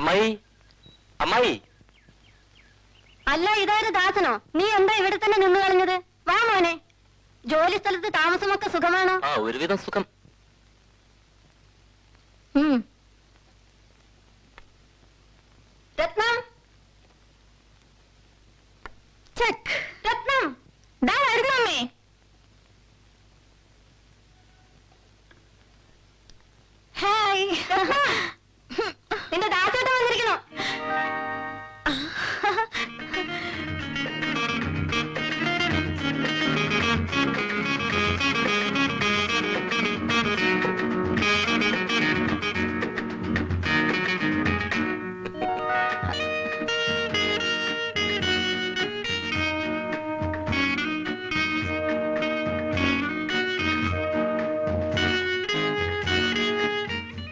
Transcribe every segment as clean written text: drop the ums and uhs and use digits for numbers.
അമ്മായി, അമ്മായി. അല്ല, ഇതായത് ദാസനോ? നീ എന്താ ഇവിടെ തന്നെ നിന്ന് കളഞ്ഞത്? വാ മോനെ. ജോലി സ്ഥലത്ത് താമസമൊക്കെ സുഖമാണോ? ആ, ഒരുവിധം സുഖം. രത്നം, ചെക്ക്. രത്നം, ദാ വരുന്നമ്മേ. ഹായ്. നിന്റെ ദാസേട്ടൻ വന്നിരിക്കണോ?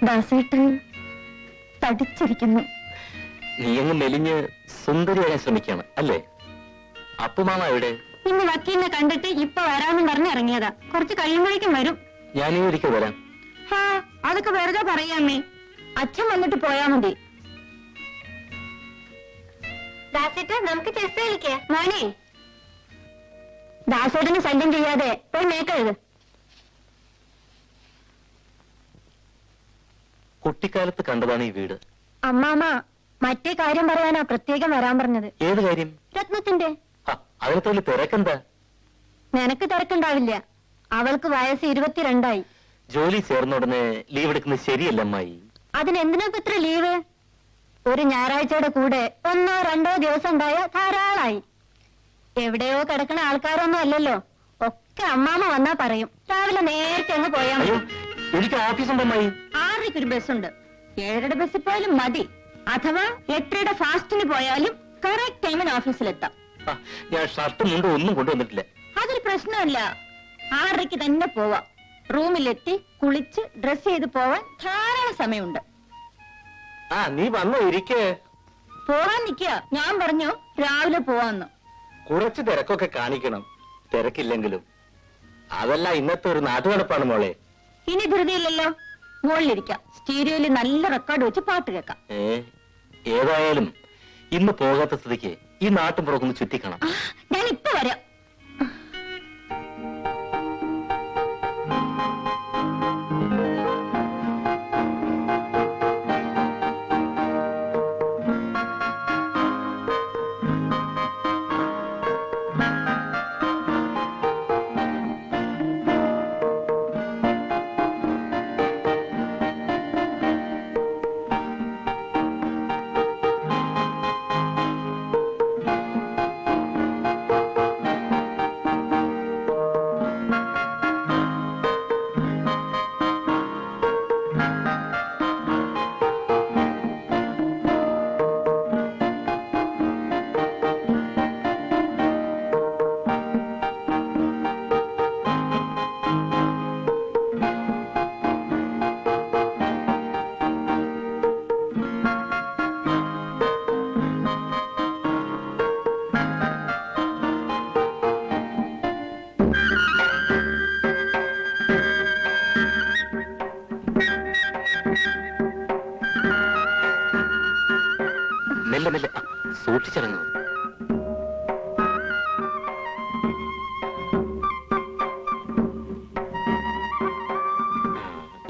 ദാസേട്ടൻ തടിച്ചിരിക്കുന്നു. നീയങ്ങ് മെലിഞ്ഞ് സുന്ദരിയാകാൻ ശ്രമിക്കാണ് അല്ലേ? അപ്പുമാമ എവിടെ? ഇന്ന് വക്കീലിനെ കണ്ടിട്ട് ഇപ്പൊ വരാമെന്ന് പറഞ്ഞിറങ്ങിയതാ. കുറച്ച് കഴിയുമ്പോഴേക്കും വരും. ഞാനീ ഒരിക്കൽ വരാം. അതൊക്കെ വെറുതെ പറയാമേ. അച്ഛൻ വന്നിട്ട് പോയാ മതി. ദാസേട്ടാ, നമുക്ക് ചെസ് കളിക്കാം. മോനെ, ദാസേട്ടന് ശല്യം ചെയ്യാതെ പോയി മേക്കരുത്. കുട്ടിക്കാലത്ത് കണ്ടതാണ് ഈ വീട്. അമ്മാമ മറ്റേ കാര്യം പറയാനാ പ്രത്യേകം വരാൻ പറഞ്ഞത്. ഏത് കാര്യം? രത്നത്തിന്റെ. അതിനകത്ത് വലിയ തിരക്കെന്താ? നിനക്ക് തിരക്കുണ്ടാവില്ല. അവൾക്ക് വയസ്സ് 22 ജോലി ചേർന്ന ഉടനെ ലീവ് എടുക്കുന്നത് ശരിയല്ല അമ്മായി. അതിനെന്തിനാ ഇത്ര ലീവ്? ഒരു ഞായറാഴ്ചയുടെ കൂടെ 1-2 ദിവസം ഉണ്ടായ ധാരാളായി. എവിടെയോ കിടക്കണ ആൾക്കാരൊന്നും അല്ലല്ലോ. ഒക്കെ അമ്മാമ വന്നാ പറയും. രാവിലെ നേരത്തെ അങ്ങ് പോയാ മതി. എനിക്ക് ഓഫീസുണ്ട് അമ്മായി. 6:00 ഒരു ബസ്സുണ്ട്. 7:30 ബസ്സിൽ പോയാലും മതി. അഥവാ 8:30 ഫാസ്റ്റിന് പോയാലും കറക്റ്റ് ടൈമിന് ഓഫീസിലെത്താം. ഞാൻ ഷർട്ടും മുണ്ടും ഒന്നും കൊണ്ടുവന്നിട്ടില്ല. അതൊരു പ്രശ്നമല്ല. 6:30 തന്നെ പോവാം. റൂമിലെത്തി കുളിച്ച് ഡ്രസ് ചെയ്ത് പോവാൻ ധാരാളം സമയമുണ്ട്. നീ വന്നോ? ഇരിക്കേ. പോവാൻ നിൽക്കുക. ഞാൻ പറഞ്ഞു രാവിലെ പോവാന്ന്. കുറച്ച് തിരക്കൊക്കെ കാണിക്കണം, തിരക്കില്ലെങ്കിലും. അതല്ല ഇന്നത്തെ ഒരു നാട്ടുനടപ്പാണ് മോളെ. ഇനി ധൃതിയില്ലല്ലോ. മുകളിലിരിക്കാം. സ്റ്റീരിയോയില് നല്ല റെക്കോർഡ് വെച്ച് പാട്ട് കേൾക്കാം. ഏതായാലും ഇന്ന് പോകാത്ത സ്ഥിതിക്ക് ഈ നാട്ടും പുറക്കൊന്ന് ചുറ്റിക്കണം. ഞാൻ ഇപ്പൊ വരാം. മെല്ലെ മെല്ലെ സൂക്ഷിച്ചിറങ്ങുന്നു.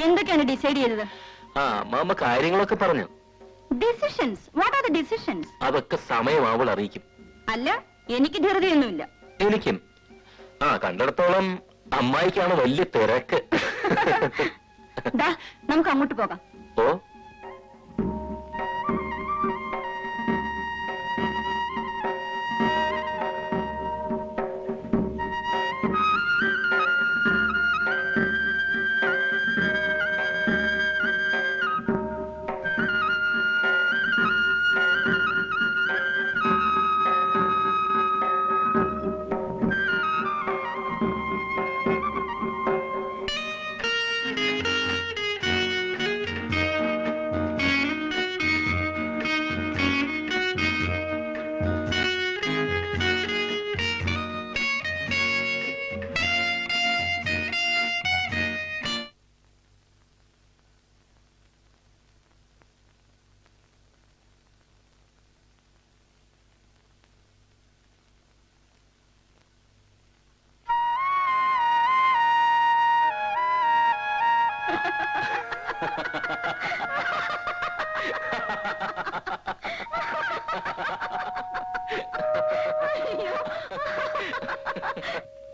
എന്തൊക്കെയാണ് ഡിസൈഡ് ചെയ്തത്? മാമ കാര്യങ്ങളൊക്കെ പറഞ്ഞു. Decisions? What are the decisions? അതൊക്കെ സമയമാവൾ അറിയിക്കും. അല്ല, എനിക്ക് ധൃതിയൊന്നുമില്ല. എനിക്കും. കണ്ടിടത്തോളം അമ്മായിക്കാണ് വലിയ തിരക്ക്. നമുക്ക് അങ്ങോട്ട് പോകാം. ഓ,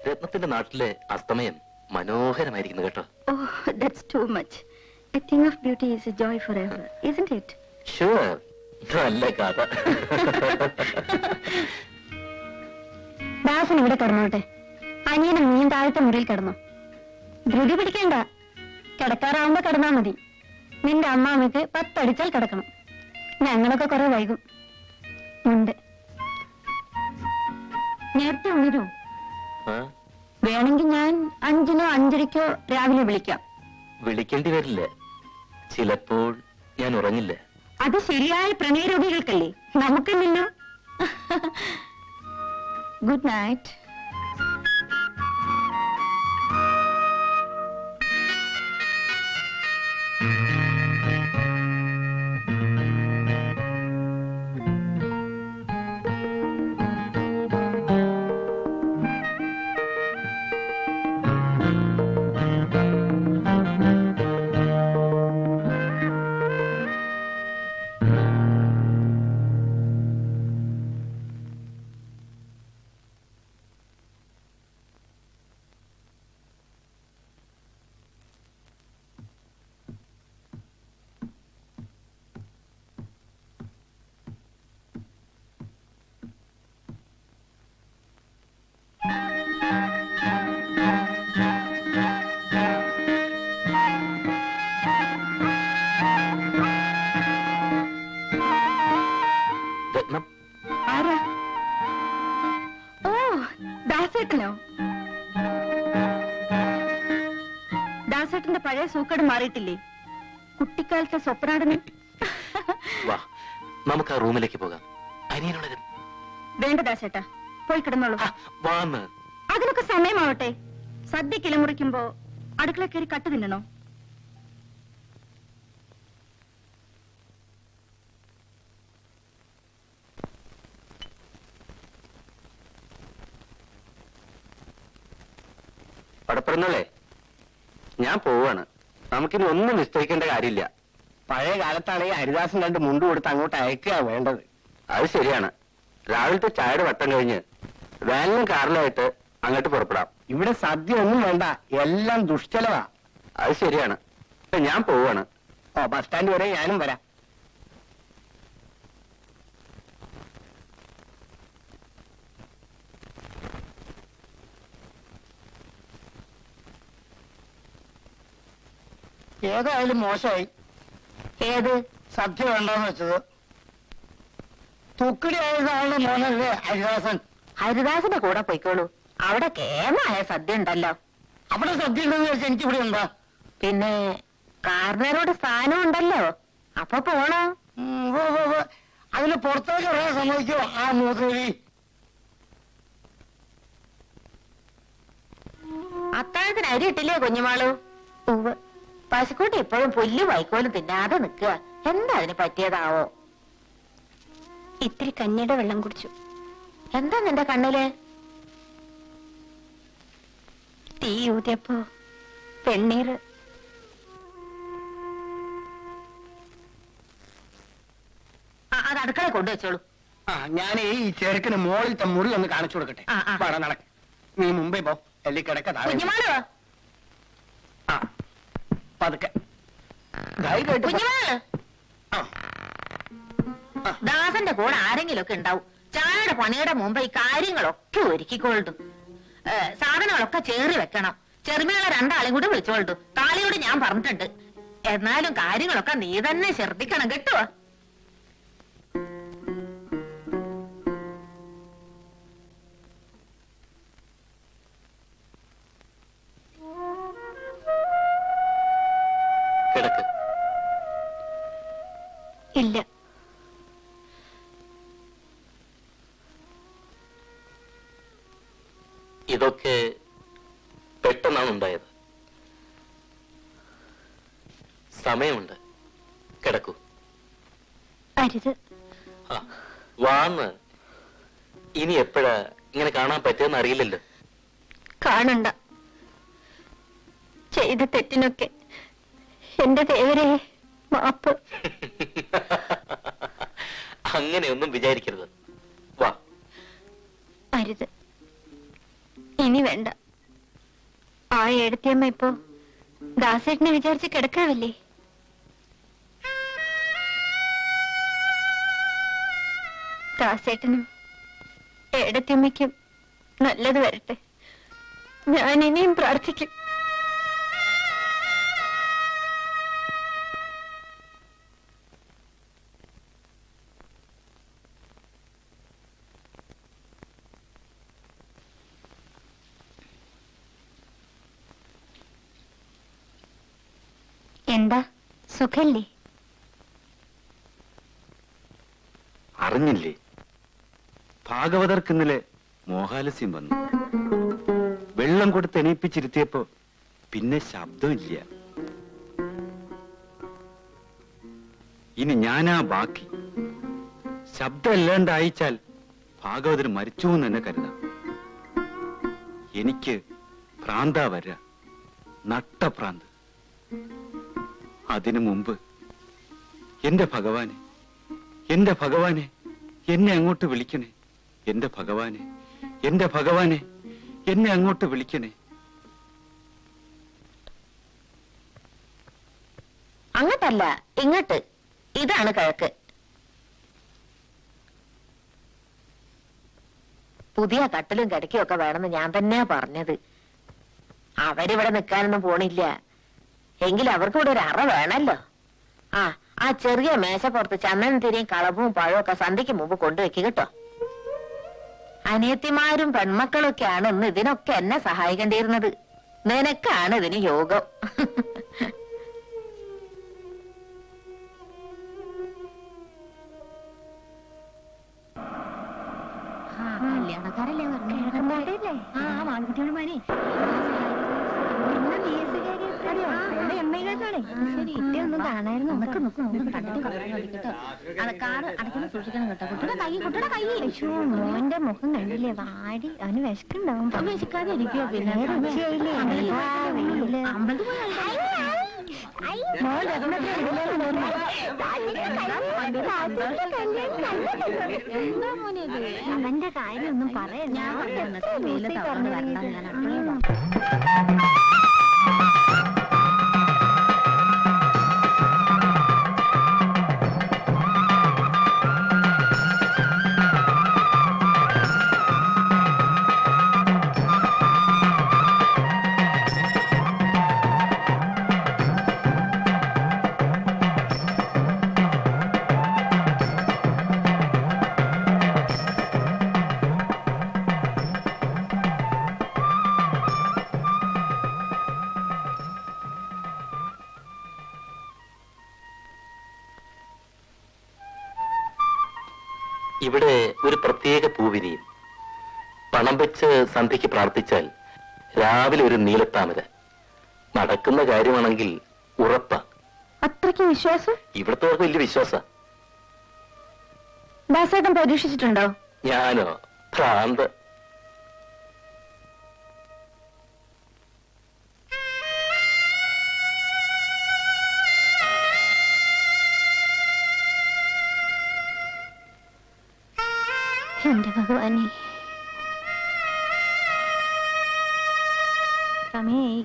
രത്നത്തിന്റെ നാട്ടിലെ അസ്തമയം മനോഹരമായിരിക്കുന്നു കേട്ടോ. Oh, that's too much. A thing of beauty is a joy forever, isn't it? Sure. നല്ല കഥ. ദാസൻ ഇവിടെ കിടന്നോട്ടെ. അനിയനും നീയും താഴത്തെ മുറിയിൽ കിടന്നോ. ധൃതി പിടിക്കണ്ട. കിടക്കാറാവുമ്പോ കിടന്നാ മതി. നിന്റെ അമ്മാമ്മക്ക് 10 അടിച്ചാൽ കിടക്കണം. ഞങ്ങളൊക്കെ കുറെ വൈകും. ഉണ്ട്. നേരത്തെ ഉണരൂ. വേണമെങ്കിൽ ഞാൻ 5-നോ 5:30-ക്കോ രാവിലെ വിളിക്കാം. വിളിക്കേണ്ടി വരില്ല. ചിലപ്പോൾ ഞാൻ ഉറങ്ങില്ല. അത് ശരിയായ പ്രണയരോഗികൾക്കല്ലേ, നമുക്കില്ലല്ലോ. Good night. ആരാ? ഓ, ദാസേട്ടനോ? ദാസേട്ടന്റെ പഴയ സൂക്കട് മാറിയിട്ടില്ലേ? കുട്ടിക്കാലത്തെ സ്വപ്നാടനം. വാ, നമുക്ക് ആ റൂമിലേക്ക് പോകാം. അനിയനുള്ളതും വേണ്ട ദാസേട്ടാ, പോയി കിടന്നോളൂ. വാന്ന്. അതിനൊക്കെ സമയമാവട്ടെ. സദ്യ കിളമുറിക്കുമ്പോ അടുക്കള കയറി കട്ട് തിന്നണോ? പടപ്പുറന്നല്ലേ, ഞാൻ പോവാണ്. നമുക്കിനി ഒന്നും നിശ്ചയിക്കേണ്ട കാര്യമില്ല. പഴയ കാലത്താണെങ്കിൽ ഹരിദാസൻ 2 മുണ്ട് കൊടുത്ത് അങ്ങോട്ട് അയക്കുക വേണ്ടത്. അത് ശരിയാണ്. രാവിലത്തെ ചായയുടെ വട്ടം കഴിഞ്ഞ് വാനിലും കാറിലായിട്ട് അങ്ങോട്ട് പുറപ്പെടാം. ഇവിടെ സദ്യ ഒന്നും വേണ്ട, എല്ലാം ദുഷ്ചെലവാ. അത് ശരിയാണ്. ഞാൻ പോവാണ്. ഓ, ബസ് സ്റ്റാൻഡ് വരെ ഞാനും വരാം. ഏതായാലും മോശമായി. ഏത് സദ്യ വേണ്ടെന്ന് വെച്ചത്. തുക്കിടി ആയതാണ് മോനല്ലേ ഹരിദാസൻ. ഹരിദാസിന്റെ കൂടെ പോയിക്കോളൂ. അവിടെ കേമായ സദ്യ ഉണ്ടല്ലോ. അവിടെ സദ്യ ഉണ്ടെന്ന് വെച്ചാൽ എനിക്കിവിടെ എന്താ? പിന്നെ കാർന്നേരോട് സ്ഥാനം ഉണ്ടല്ലോ, അപ്പൊ പോണോ? അതിന് പുറത്തേക്ക് ഇറങ്ങാൻ സമ്മതിക്കോ ആ മൂത്രേവി? അത്താഴത്തിന് അരി ഇട്ടില്ലേ കുഞ്ഞുമാളു? പശുക്കൂട്ടി ഇപ്പോഴും പുല്ല് വൈക്കോലും തിന്നാതെ നിൽക്കുക. എന്താ അതിന് പറ്റിയതാവോ? ഇത്തിരി കഞ്ഞിയുടെ വെള്ളം കുടിച്ചു. എന്താ നിന്റെ കണ്ണില്? തീ ഊതിയപ്പോ പെണ്ണീര്. അത് അടുക്കള കൊണ്ടുവച്ചോളൂ. ഞാൻ ഈ ചെറുക്കിന് മോളിലത്തെ മുറി ഒന്ന് കാണിച്ചു കൊടുക്കട്ടെ. നടക്ക, നീ മുമ്പേ പോ. എല്ലി കിടക്ക. കുഞ്ഞുമാളു, പതുക്കെ. കുഞ്ഞുമാള്, ദാസന്റെ കൂടെ ആരെങ്കിലും ഒക്കെ ഉണ്ടാവും. ചായയുടെ പണിയുടെ മുമ്പ് ഈ കാര്യങ്ങളൊക്കെ ഒരുക്കിക്കൊള്ളു. സാധനങ്ങളൊക്കെ ചേറി വെക്കണം. ചെറുമേള 2 ആളെയും കൂടി വിളിച്ചോളൂ. താളിയോട് ഞാൻ പറഞ്ഞിട്ടുണ്ട്. എന്നാലും കാര്യങ്ങളൊക്കെ നീ തന്നെ ശ്രദ്ധിക്കണം കേട്ടോ. കിടക്ക്. ഇല്ല, ഇതൊക്കെ പെട്ടെന്നാണ് ഉണ്ടായത്. സമയമുണ്ട്. കിടക്കൂ. അരുത്. വാന്ന്. ഇനി എപ്പോഴാ ഇങ്ങനെ കാണാൻ പറ്റുമെന്ന് അറിയില്ലല്ലോ. കാണണ്ട. ചെയ്ത തെറ്റിനൊക്കെ എന്റെ ദേവരെ മാപ്പ്. അങ്ങനെയൊന്നും വിചാരിക്കരുത്. വാ. അരുത്. ഇനി വേണ്ട. ആ ഏടത്തിയമ്മ ഇപ്പോ ദാസേട്ടനെ വിചാരിച്ച് കിടക്കാവില്ലേ? ദാസേട്ടനും ഏടത്തിയമ്മയ്ക്കും നല്ലത് വരട്ടെ. ഞാൻ ഇനിയും പ്രാർത്ഥിക്കും. എന്താ സുഖല്ലേ? അറിഞ്ഞില്ലേ, ഭാഗവതർക്ക് ഇന്നലെ മോഹാലസ്യം വന്നു. വെള്ളം കൊടുത്ത് എണീപ്പിച്ചിരുത്തിയപ്പോ പിന്നെ ശബ്ദമില്ല. ഇനി ഞാനാ ബാക്കി. ശബ്ദം ഇല്ലാണ്ടായിച്ചാൽ ഭാഗവതർ മരിച്ചു എന്ന് തന്നെ കരുതാം. എനിക്ക് ഭ്രാന്താ വര, നട്ടഭ്രാന്ത്. അതിനു മുമ്പ് എന്റെ ഭഗവാനെ, എന്റെ ഭഗവാനെ, എന്നെ അങ്ങോട്ട് വിളിക്കണേ. എന്റെ ഭഗവാനെ, എന്റെ ഭഗവാനെ, എന്നെ അങ്ങോട്ട് വിളിക്കണേ. അങ്ങോട്ടല്ല, ഇങ്ങോട്ട്. ഇതാണ് കിഴക്ക്. പുതിയ കട്ടിലും കിടക്കയും ഒക്കെ വേണമെന്ന് ഞാൻ തന്നെയാ പറഞ്ഞത്. അവരിവിടെ നിൽക്കാനൊന്നും പോണില്ല. എങ്കിൽ അവർക്ക് ഇവിടെ ഒരു അറ വേണല്ലോ. ആ ചെറിയ മേശപ്പുറത്ത് ചന്ദനം തിരിയും കളവും പഴവും ഒക്കെ സന്ധ്യയ്ക്ക് മുമ്പ് കൊണ്ടുവെക്കുക കേട്ടോ. അനിയത്തിമാരും പെൺമക്കളൊക്കെയാണ് ഇന്ന് ഇതിനൊക്കെ എന്നെ സഹായിക്കേണ്ടിയിരുന്നത്. നിനക്കാണ് ഇതിന് യോഗം. കല്യാണക്കാരല്ലേ ഒന്നും കാണായിരുന്നു. മോന്റെ മുഖം കണ്ടില്ലേ, വാടി. അവന് വിശക്കുണ്ടാവും. വിശക്കാതെ ഇരിക്കോ? പിന്നെ അവന്റെ കാര്യം ഒന്നും പറയാ. ഇവിടെ ഒരു പ്രത്യേക പൂവിരിയും. പണം വെച്ച് സന്ധ്യയ്ക്ക് പ്രാർത്ഥിച്ചാൽ രാവിലെ ഒരു നീലത്താമര. നടക്കുന്ന കാര്യമാണെങ്കിൽ ഉറപ്പാ. അത്രയ്ക്ക് വിശ്വാസം? ഇവിടത്തെ വലിയ വിശ്വാസ. ദാസേട്ടൻ പരീക്ഷിച്ചിട്ടുണ്ടോ? ഞാനോ? ഭ്രാന്ത്. എന്റെ ഭഗവാനെ, സമയായി.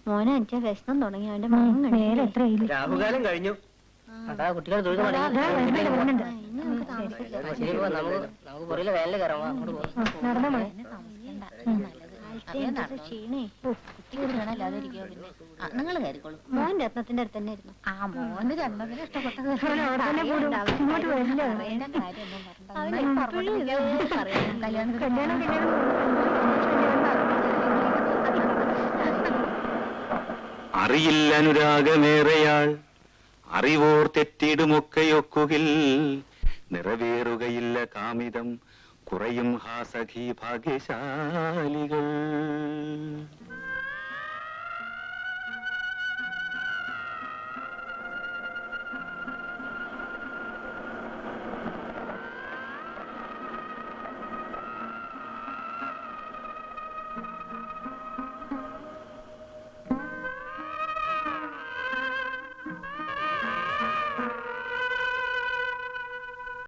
മോനെ അഞ്ചാ വിശനം തുടങ്ങി. അവന്റെ മകൻ നേരെ എത്രയില്ല. രാഹുകാലം കഴിഞ്ഞു. കുട്ടികൾ നിങ്ങൾ കയറിക്കോളൂ. മോൻ രത്നത്തിന്റെ അടുത്ത് തന്നെ ആയിരുന്നു. ആ മോന് രത്നത്തിന് ഇഷ്ടപ്പെട്ടത്. അറിയില്ല അനുരാഗമേറെയാൾ, അറിവോർ തെറ്റിടുമൊക്കെയൊക്കുകിൽ. നിറവേറുകയില്ല കാമിതം, കുറയും ഹാസഖി ഭാഗ്യശാലികൾ.